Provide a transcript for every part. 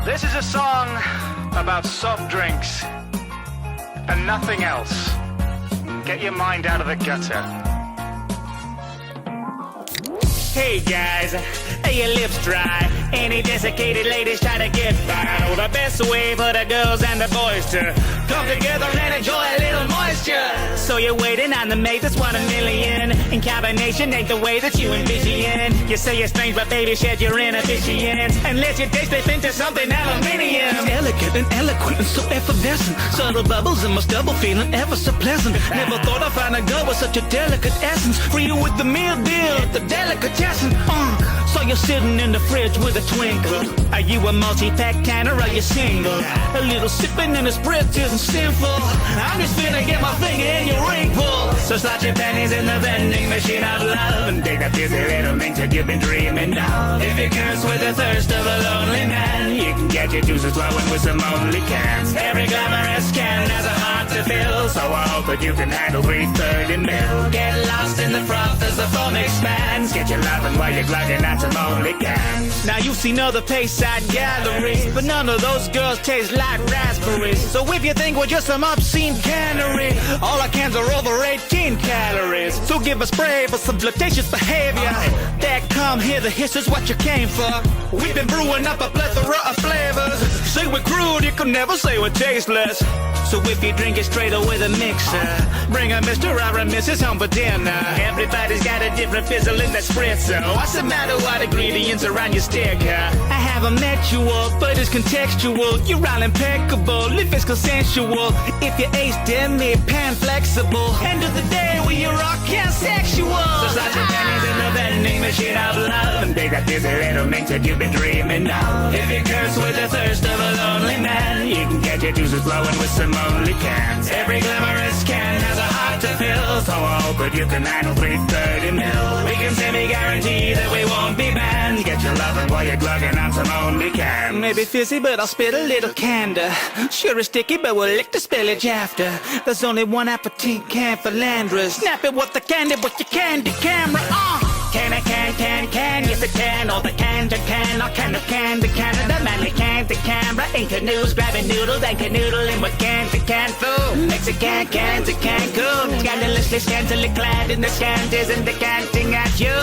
This is a song about soft drinks and nothing else. Get your mind out of the gutter. Hey guys, are your lips dry? Any desiccated ladies try to get by? I know the best way for the girls and the boys to come together and enjoy a little moisture. So you're waiting on the mate that's 1 in a million. In combination ain't the way that you envision. You say you're strange, but baby, shed your inhibitions. Unless your taste slip into something aluminium. Elegant and eloquent and so effervescent. Subtle bubbles and my double feeling ever so pleasant. Never thought I'd find a girl with such a delicate essence. For you with the meal deal, the delicatessen. So you're sitting in the fridge with a twinkle. Are you a multi-pack can or are you single? A little sipping in the spritz isn't sinful. I'm just finna get my finger in your ring pull. So slot your pennies in the vending machine of love and take that busy little mink that you've been dreaming of. If you curse with the thirst of a lonely man, you can get your juices flowing with some only cans. Every glamorous can has a heart to fill, so I hope that you can handle 330 mil. Get lost in the froth as the foam expands. Get your loving while you're glugging on some only cans. Now you've seen other Payside galleries, but none of those girls taste like raspberries. So if you think we're just some obscene cannery, all our cans are over 18 calories. So give a spray for some flirtatious behavior. That come here, the hiss is what you came for. We've been brewing up a plethora of flavors. Say we're crude, you can never say we're tasteless. So if you drink it straight or with a mixer, bring a Mr. or a Mrs. home for dinner. Everybody's got a different fizzle in that spritzer. What's the matter? What ingredients are on your sticker? I haven't met you all, but it's contextual. You're all impeccable, if it's consensual. If you're ace, demi, pan flexible. End of the day, we are all sexual. So slot your pennies in the vending machine of love and take that busy little mink that you've been dreaming of. If you curse with the thirst of a lonely man, you can get your juices flowing with some only cans. Every glamorous can has a heart to fill, so I hope that you can handle 330 mil. We can semi-guarantee that we won't be banned. Get your loving while you're glugging on some only cans. Maybe fizzy, but I'll spit a little candor. Sure it's sticky, but we'll lick the spillage after. There's only one aperitif can for Landras. Snap it with the candy, with your candy camera. Can, yes it can. All the cans are can, all kind of candy Canada. Manly candy camera, in canoes, grabbing noodles and canoodling with candy can food. Mexican cans of Cancun, scandalously scantily clad in the scanties and decanting at you.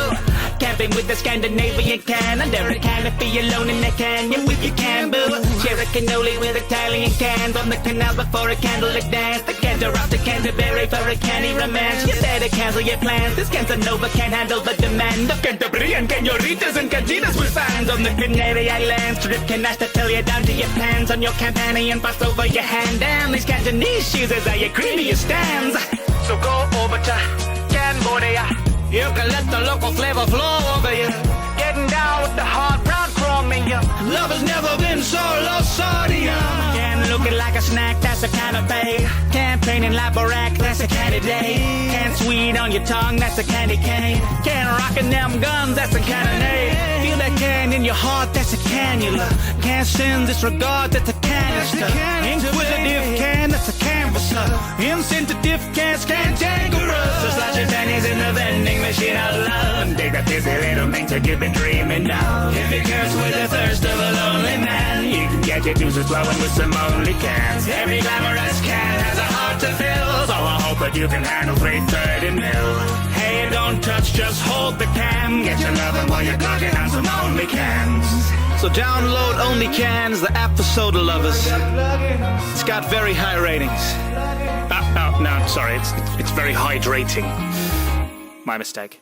Camping with the Scandinavian can, under a canopy alone in the canyon with your can boo. Share a cannoli with Italian cans on the canal before a candlelit dance. The cans are off to Canterbury for a canny romance. You better cancel your plans, this Cansanova can't handle the demand of Cantabrian canoritas and cantinas with fans on the Canary Islands. Strip canasta till you're down to your pants on your campani and pass over your hand down. These Cantonese cheeses are your creamiest stands. So go over to Cambodia. You can let the local flavor flow over you. Getting down with the hard brown chromium. Love has never been so low sodium. Can looking like a snack, that's a kind of pay. Campaigning like Barack, that's a candidate. Can sweet on your tongue, that's a candy cane. Can rockin' them guns, that's a cannonade. Feel that can in your heart, that's a cannula. Can't send disregard, that's a canister. Inquisitive can, that's a canvasser. Insensitive cans, cantankerous. So slot your pennies in the vending machine of love and take that busy little mink that you've been dreaming of. If you curse with the thirst of a lonely man, you can get your juices flowing with some only cans. Every glamorous can has a heart to fill, so I hope that you can handle 330 mil. Hey, don't touch, just hold the can. Get your loving while you're glugging on some only cans. So download Only Cans, the app for soda lovers. It's got very high ratings. No, sorry, it's very hydrating. My mistake.